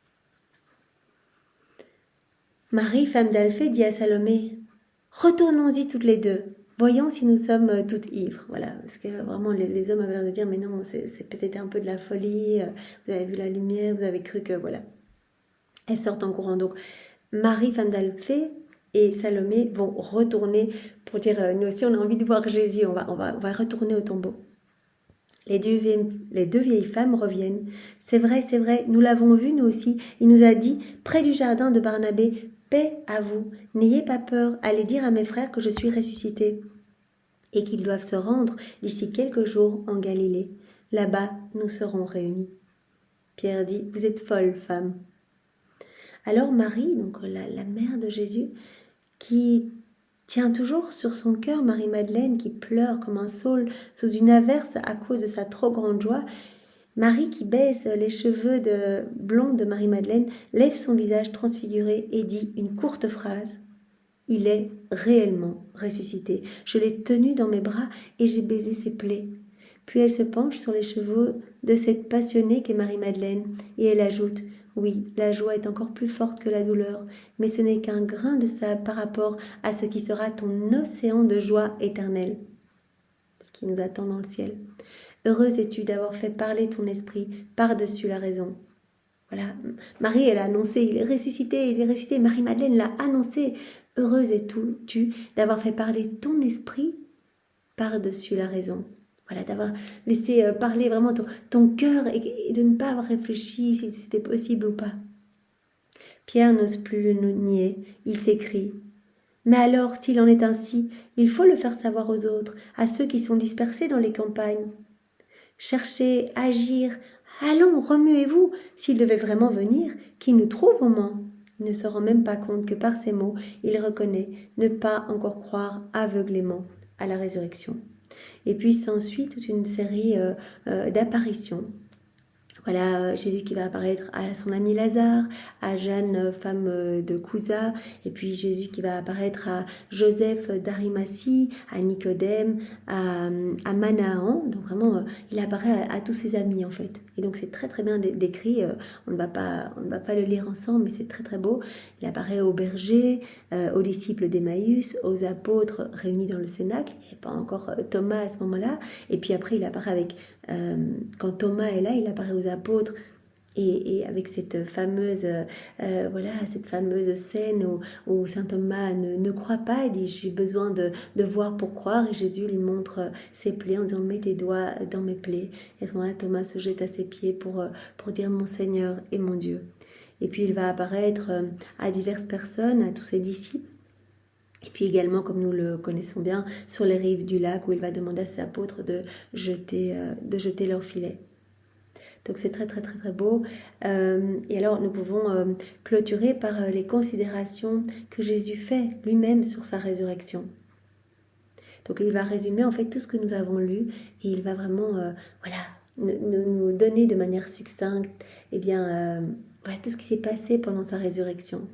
Marie, femme d'Alphée, dit à Salomé, « Retournons-y toutes les deux. Voyons si nous sommes toutes ivres. » Voilà, parce que vraiment les hommes avaient l'air de dire, mais non, c'est peut-être un peu de la folie, vous avez vu la lumière, vous avez cru que, voilà. Elles sortent en courant. Donc, Marie, femme d'Alphée, et Salomé vont retourner pour dire, nous aussi on a envie de voir Jésus, on va retourner au tombeau. Les deux vieilles femmes reviennent. C'est vrai, nous l'avons vu nous aussi. Il nous a dit, près du jardin de Barnabé, paix à vous, n'ayez pas peur, allez dire à mes frères que je suis ressuscité et qu'ils doivent se rendre d'ici quelques jours en Galilée. Là-bas, nous serons réunis. Pierre dit, vous êtes folle, femme. Alors Marie, donc la mère de Jésus, qui tient toujours sur son cœur Marie-Madeleine, qui pleure comme un saule sous une averse à cause de sa trop grande joie, Marie, qui baisse les cheveux blonds de Marie-Madeleine, lève son visage transfiguré et dit une courte phrase. « Il est réellement ressuscité. Je l'ai tenu dans mes bras et j'ai baisé ses plaies. » Puis elle se penche sur les cheveux de cette passionnée qu'est Marie-Madeleine et elle ajoute « Oui, la joie est encore plus forte que la douleur, mais ce n'est qu'un grain de sable par rapport à ce qui sera ton océan de joie éternelle. » Ce qui nous attend dans le ciel. Heureuse es-tu d'avoir fait parler ton esprit par-dessus la raison. Voilà, Marie, elle a annoncé, il est ressuscité. Marie-Madeleine l'a annoncé. Heureuse es-tu d'avoir fait parler ton esprit par-dessus la raison. Voilà, d'avoir laissé parler vraiment ton cœur et de ne pas avoir réfléchi si c'était possible ou pas. Pierre n'ose plus le nier, il s'écrie. Mais alors, s'il en est ainsi, il faut le faire savoir aux autres, à ceux qui sont dispersés dans les campagnes. Chercher, agir Allons, remuez-vous, s'il devait vraiment venir, qu'il nous trouve au moins. Il ne se rend même pas compte que par ces mots, il reconnaît ne pas encore croire aveuglément à la résurrection. Et puis s'ensuit toute une série d'apparitions. Voilà, Jésus qui va apparaître à son ami Lazare, à Jeanne, femme de Couza, et puis Jésus qui va apparaître à Joseph d'Arimathie, à Nicodème, à Manahan. Donc vraiment, il apparaît à tous ses amis en fait. Et donc c'est très très bien décrit. On ne va pas le lire ensemble, mais c'est très très beau. Il apparaît aux bergers, aux disciples d'Emmaüs, aux apôtres réunis dans le Cénacle. Il n'y avait pas encore Thomas à ce moment-là. Et puis après, il apparaît avec quand Thomas est là, il apparaît aux apôtres et avec cette fameuse cette fameuse scène où saint Thomas ne croit pas, il dit j'ai besoin de voir pour croire, et Jésus lui montre ses plaies en disant mets tes doigts dans mes plaies. Et à ce moment-là, Thomas se jette à ses pieds pour dire mon Seigneur et mon Dieu. Et puis il va apparaître à diverses personnes, à tous ses disciples. Et puis également, comme nous le connaissons bien, sur les rives du lac où il va demander à ses apôtres de jeter leur filet. Donc c'est très très très très beau. Et alors nous pouvons clôturer par les considérations que Jésus fait lui-même sur sa résurrection. Donc il va résumer en fait tout ce que nous avons lu et il va vraiment nous donner de manière succincte tout ce qui s'est passé pendant sa résurrection.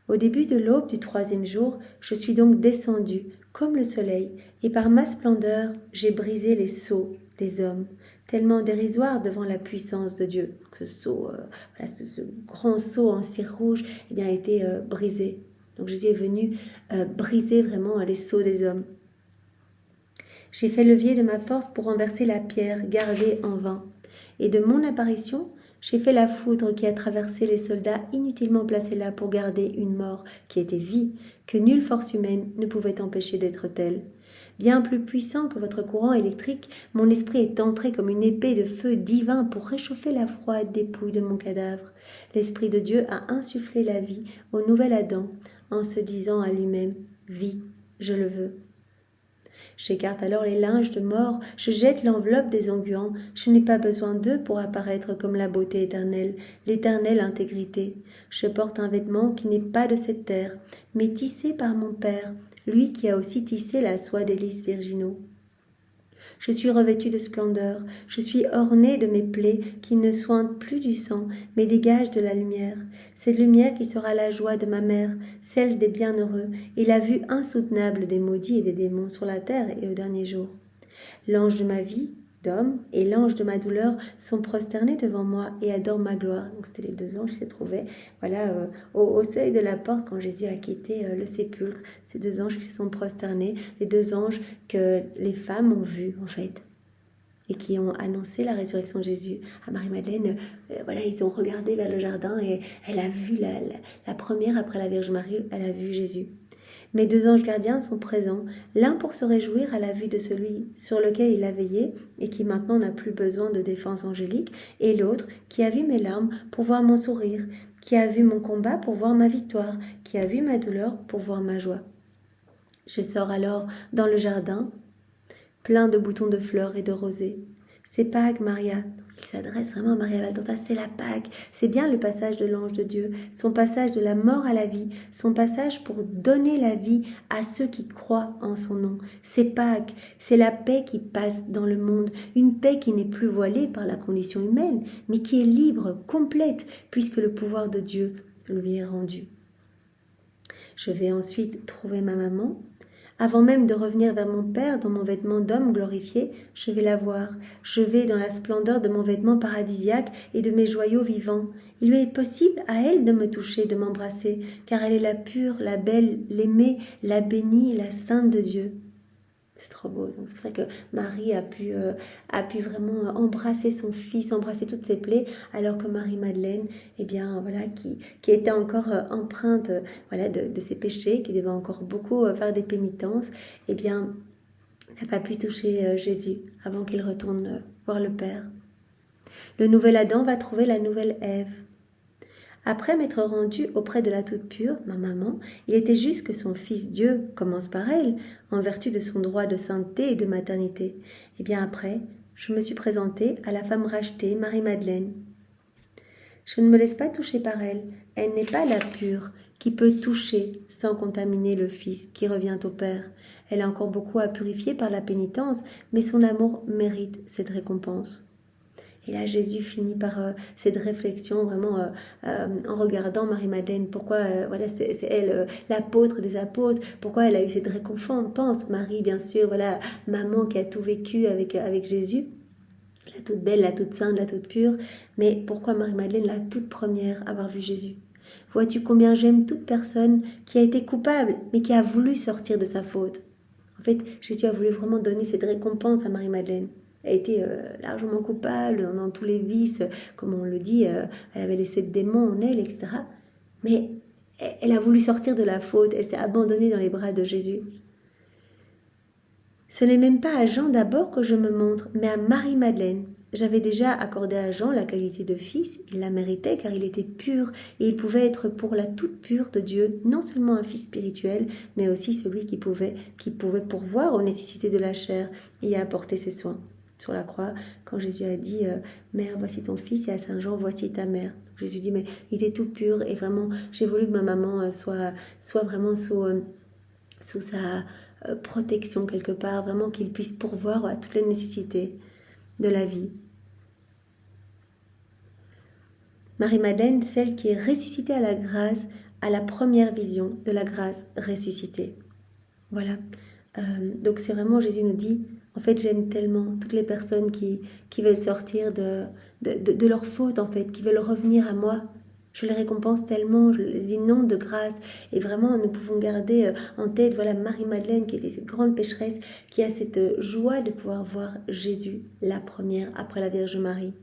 Au début de l'aube du 3e jour, je suis donc descendu comme le soleil, et par ma splendeur, j'ai brisé les sceaux des hommes, tellement dérisoires devant la puissance de Dieu. Ce sceau, ce grand sceau en cire rouge, a été brisé. Donc Jésus est venu briser vraiment les sceaux des hommes. J'ai fait levier de ma force pour renverser la pierre gardée en vain, et de mon apparition, j'ai fait la foudre qui a traversé les soldats inutilement placés là pour garder une mort qui était vie, que nulle force humaine ne pouvait empêcher d'être telle. Bien plus puissant que votre courant électrique, mon esprit est entré comme une épée de feu divin pour réchauffer la froide dépouille de mon cadavre. L'Esprit de Dieu a insufflé la vie au nouvel Adam en se disant à lui-même « Vie, je le veux ». J'écarte alors les linges de mort, je jette l'enveloppe des onguents, je n'ai pas besoin d'eux pour apparaître comme la beauté éternelle, l'éternelle intégrité. Je porte un vêtement qui n'est pas de cette terre, mais tissé par mon Père, lui qui a aussi tissé la soie des lys virginaux. Je suis revêtue de splendeur, je suis ornée de mes plaies qui ne sointent plus du sang, mais dégagent de la lumière. Cette lumière qui sera la joie de ma mère, celle des bienheureux, et la vue insoutenable des maudits et des démons sur la terre et au dernier jour. L'ange de ma vie, d'homme, et l'ange de ma douleur sont prosternés devant moi et adorent ma gloire. Donc c'était les 2 anges qui se trouvaient au seuil de la porte quand Jésus a quitté le sépulcre. Ces 2 anges qui se sont prosternés, les 2 anges que les femmes ont vus en fait et qui ont annoncé la résurrection de Jésus à Marie-Madeleine. Ils ont regardé vers le jardin et elle a vu la première après la Vierge Marie, elle a vu Jésus. Mes 2 anges gardiens sont présents, l'un pour se réjouir à la vue de celui sur lequel il a veillé et qui maintenant n'a plus besoin de défense angélique, et l'autre qui a vu mes larmes pour voir mon sourire, qui a vu mon combat pour voir ma victoire, qui a vu ma douleur pour voir ma joie. Je sors alors dans le jardin, plein de boutons de fleurs et de rosées. C'est Pâques, Maria. Il s'adresse vraiment à Maria Valtorta, c'est la Pâques. C'est bien le passage de l'ange de Dieu, son passage de la mort à la vie, son passage pour donner la vie à ceux qui croient en son nom. C'est Pâques, c'est la paix qui passe dans le monde, une paix qui n'est plus voilée par la condition humaine, mais qui est libre, complète, puisque le pouvoir de Dieu lui est rendu. Je vais ensuite trouver ma maman. Avant même de revenir vers mon Père dans mon vêtement d'homme glorifié, je vais la voir. Je vais dans la splendeur de mon vêtement paradisiaque et de mes joyaux vivants. Il lui est possible à elle de me toucher, de m'embrasser, car elle est la pure, la belle, l'aimée, la bénie, la sainte de Dieu. C'est trop beau. Donc c'est pour ça que Marie a pu vraiment embrasser son fils, embrasser toutes ses plaies, alors que Marie-Madeleine, qui était encore empreinte de ses péchés, qui devait encore beaucoup faire des pénitences, n'a pas pu toucher Jésus avant qu'il retourne voir le Père. Le nouvel Adam va trouver la nouvelle Ève. Après m'être rendu auprès de la toute pure, ma maman, il était juste que son fils Dieu commence par elle, en vertu de son droit de sainteté et de maternité. Et bien après, je me suis présentée à la femme rachetée, Marie-Madeleine. Je ne me laisse pas toucher par elle. Elle n'est pas la pure qui peut toucher sans contaminer le Fils qui revient au Père. Elle a encore beaucoup à purifier par la pénitence, mais son amour mérite cette récompense. Et là, Jésus finit par cette réflexion vraiment en regardant Marie-Madeleine. Pourquoi voilà, c'est elle, l'apôtre des apôtres. Pourquoi elle a eu cette récompense. Marie, bien sûr, voilà, maman qui a tout vécu avec Jésus. La toute belle, la toute sainte, la toute pure. Mais pourquoi Marie-Madeleine, la toute première, avoir vu Jésus? Vois-tu combien j'aime toute personne qui a été coupable, mais qui a voulu sortir de sa faute. En fait, Jésus a voulu vraiment donner cette récompense à Marie-Madeleine. Elle était largement coupable dans tous les vices, comme on le dit, elle avait les 7 démons en elle, etc. Mais elle a voulu sortir de la faute, elle s'est abandonnée dans les bras de Jésus. Ce n'est même pas à Jean d'abord que je me montre, mais à Marie-Madeleine. J'avais déjà accordé à Jean la qualité de fils, il la méritait car il était pur et il pouvait être pour la toute pure de Dieu, non seulement un fils spirituel, mais aussi celui qui pouvait pourvoir aux nécessités de la chair et apporter ses soins. Sur la croix, quand Jésus a dit « Mère, voici ton fils » et à Saint Jean « Voici ta mère ». Jésus dit « Mais il était tout pur et vraiment, j'ai voulu que ma maman soit vraiment sous sa protection quelque part, vraiment qu'il puisse pourvoir à toutes les nécessités de la vie. » Marie-Madeleine, celle qui est ressuscitée à la grâce, à la première vision de la grâce ressuscitée. Voilà. Donc c'est vraiment, Jésus nous dit, en fait j'aime tellement toutes les personnes qui veulent sortir de leur faute en fait, qui veulent revenir à moi. Je les récompense tellement, je les inonde de grâce. Et vraiment, nous pouvons garder en tête, voilà, Marie-Madeleine, qui était cette grande pécheresse, qui a cette joie de pouvoir voir Jésus, la première, après la Vierge Marie.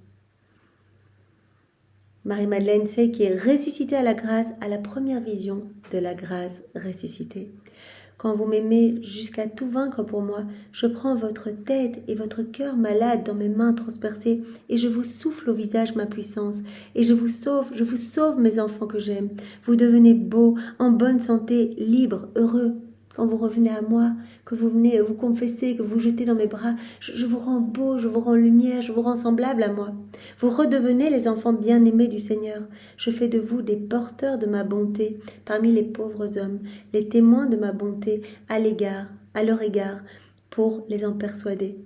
Marie-Madeleine, celle qui est ressuscitée à la grâce, à la première vision de la grâce ressuscitée. Quand vous m'aimez jusqu'à tout vaincre pour moi, je prends votre tête et votre cœur malade dans mes mains transpercées et je vous souffle au visage ma puissance et je vous sauve mes enfants que j'aime. Vous devenez beaux, en bonne santé, libres, heureux. Quand vous revenez à moi, que vous venez vous confesser, que vous jetez dans mes bras, je vous rends beau, je vous rends lumière, je vous rends semblable à moi. Vous redevenez les enfants bien-aimés du Seigneur. Je fais de vous des porteurs de ma bonté parmi les pauvres hommes, les témoins de ma bonté à leur égard, pour les en persuader.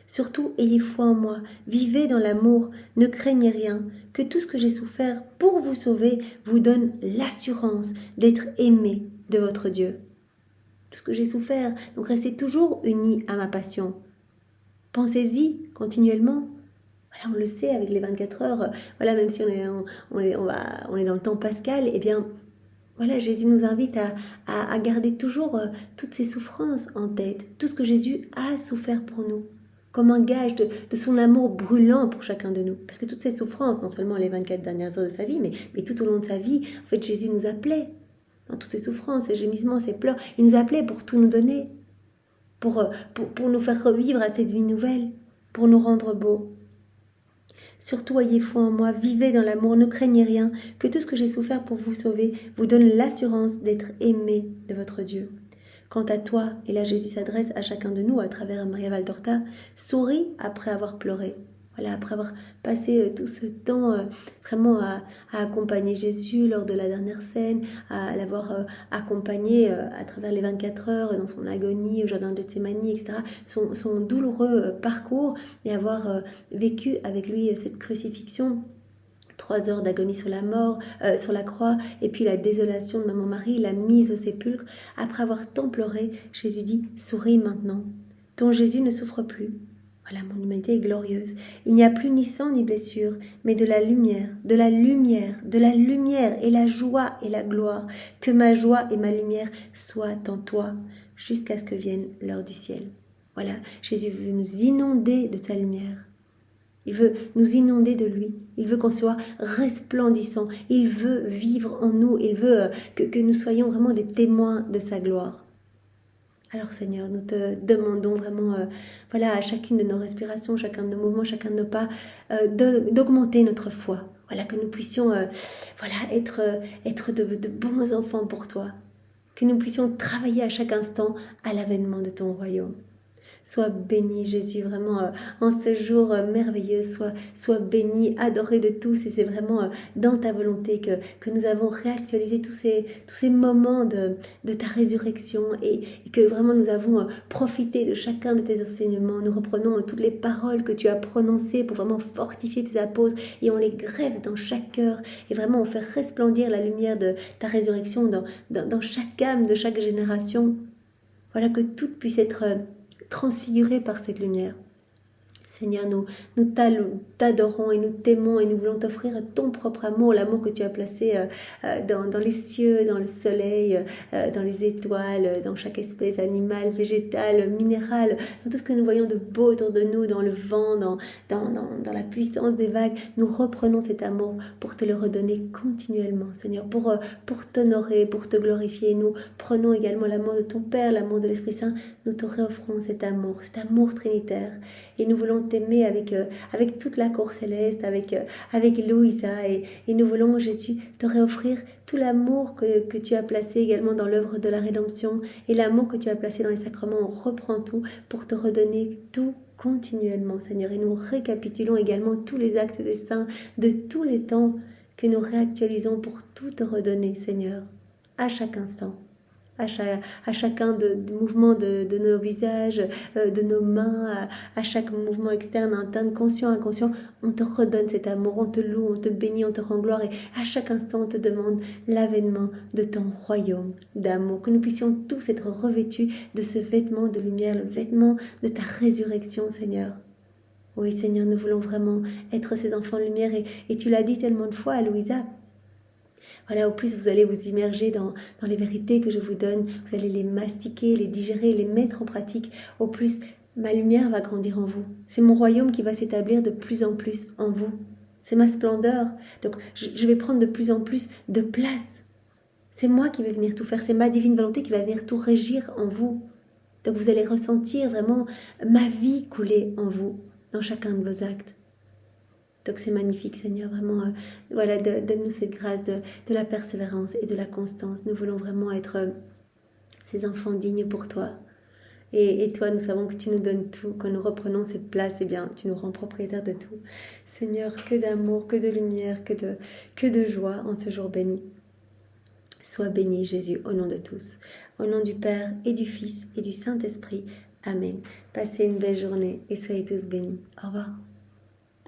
Surtout, ayez foi en moi, vivez dans l'amour, ne craignez rien, que tout ce que j'ai souffert pour vous sauver vous donne l'assurance d'être aimé de votre Dieu. Tout ce que j'ai souffert, donc restez toujours unis à ma passion. Pensez-y continuellement. Voilà, on le sait avec les 24 heures, voilà, même si on est dans le temps pascal, eh bien, voilà, Jésus nous invite à garder toujours toutes ces souffrances en tête, tout ce que Jésus a souffert pour nous, comme un gage de son amour brûlant pour chacun de nous. Parce que toutes ces souffrances, non seulement les 24 dernières heures de sa vie, mais tout au long de sa vie, en fait, Jésus nous appelait. Dans toutes ces souffrances, ces gémissements, ces pleurs, il nous appelait pour tout nous donner, pour nous faire revivre à cette vie nouvelle, pour nous rendre beaux. Surtout, ayez foi en moi, vivez dans l'amour, ne craignez rien, que tout ce que j'ai souffert pour vous sauver vous donne l'assurance d'être aimé de votre Dieu. Quant à toi, et là Jésus s'adresse à chacun de nous à travers Maria Valtorta, souris après avoir pleuré. Voilà, après avoir passé tout ce temps vraiment à accompagner Jésus lors de la dernière scène, à l'avoir accompagné à travers les 24 heures dans son agonie au jardin de Gethsémani, etc., son douloureux parcours, et avoir vécu avec lui cette crucifixion, 3 heures d'agonie sur la croix, et puis la désolation de Maman Marie, la mise au sépulcre. Après avoir tant pleuré, Jésus dit « Souris maintenant, ton Jésus ne souffre plus ». Voilà, mon humanité est glorieuse. Il n'y a plus ni sang ni blessure, mais de la lumière, de la lumière, de la lumière et la joie et la gloire. Que ma joie et ma lumière soient en toi, jusqu'à ce que vienne l'heure du ciel. Voilà, Jésus veut nous inonder de sa lumière. Il veut nous inonder de lui. Il veut qu'on soit resplendissant. Il veut vivre en nous. Il veut que nous soyons vraiment des témoins de sa gloire. Alors Seigneur, nous te demandons vraiment, voilà, à chacune de nos respirations, chacun de nos mouvements, chacun de nos pas, d'augmenter notre foi. Voilà, que nous puissions, voilà, être de bons enfants pour toi. Que nous puissions travailler à chaque instant à l'avènement de ton royaume. Sois béni, Jésus, vraiment en ce jour merveilleux. Sois béni, adoré de tous. Et c'est vraiment dans ta volonté que nous avons réactualisé tous ces moments de ta résurrection et que vraiment nous avons profité de chacun de tes enseignements. Nous reprenons toutes les paroles que tu as prononcées pour vraiment fortifier tes apôtres et on les grève dans chaque cœur et vraiment on fait resplendir la lumière de ta résurrection dans chaque âme de chaque génération. Voilà, que tout puisse être transfiguré par cette lumière. Seigneur, nous t'adorons et nous t'aimons et nous voulons t'offrir ton propre amour, l'amour que tu as placé dans les cieux, dans le soleil, dans les étoiles, dans chaque espèce animale, végétale, minérale, dans tout ce que nous voyons de beau autour de nous, dans le vent, dans la puissance des vagues. Nous reprenons cet amour pour te le redonner continuellement, Seigneur, pour t'honorer, pour te glorifier. Nous prenons également l'amour de ton Père, l'amour de l'Esprit Saint. Nous te réoffrons cet amour trinitaire. Et nous voulons t'aimer avec toute la cour céleste, avec Louisa. Et nous voulons, Jésus, te réoffrir tout l'amour que tu as placé également dans l'œuvre de la rédemption et l'amour que tu as placé dans les sacrements. On reprend tout pour te redonner tout continuellement, Seigneur. Et nous récapitulons également tous les actes des saints de tous les temps que nous réactualisons pour tout te redonner, Seigneur, à chaque instant. À chacun de mouvements de nos visages, de nos mains, à chaque mouvement externe, interne, conscient, inconscient, on te redonne cet amour, on te loue, on te bénit, on te rend gloire et à chaque instant on te demande l'avènement de ton royaume d'amour, que nous puissions tous être revêtus de ce vêtement de lumière, le vêtement de ta résurrection, Seigneur. Oui, Seigneur, nous voulons vraiment être ces enfants de lumière et tu l'as dit tellement de fois à Louisa. Voilà, au plus vous allez vous immerger dans les vérités que je vous donne, vous allez les mastiquer, les digérer, les mettre en pratique, au plus ma lumière va grandir en vous. C'est mon royaume qui va s'établir de plus en plus en vous. C'est ma splendeur. Donc je vais prendre de plus en plus de place. C'est moi qui vais venir tout faire, c'est ma divine volonté qui va venir tout régir en vous. Donc vous allez ressentir vraiment ma vie couler en vous, dans chacun de vos actes. Donc c'est magnifique, Seigneur, vraiment, voilà, donne-nous cette grâce de la persévérance et de la constance. Nous voulons vraiment être ces enfants dignes pour toi. Et toi, nous savons que tu nous donnes tout. Quand nous reprenons cette place, eh bien, tu nous rends propriétaires de tout. Seigneur, que d'amour, que de lumière, que de joie en ce jour béni. Sois béni, Jésus, au nom de tous. Au nom du Père et du Fils et du Saint-Esprit. Amen. Passez une belle journée et soyez tous bénis. Au revoir.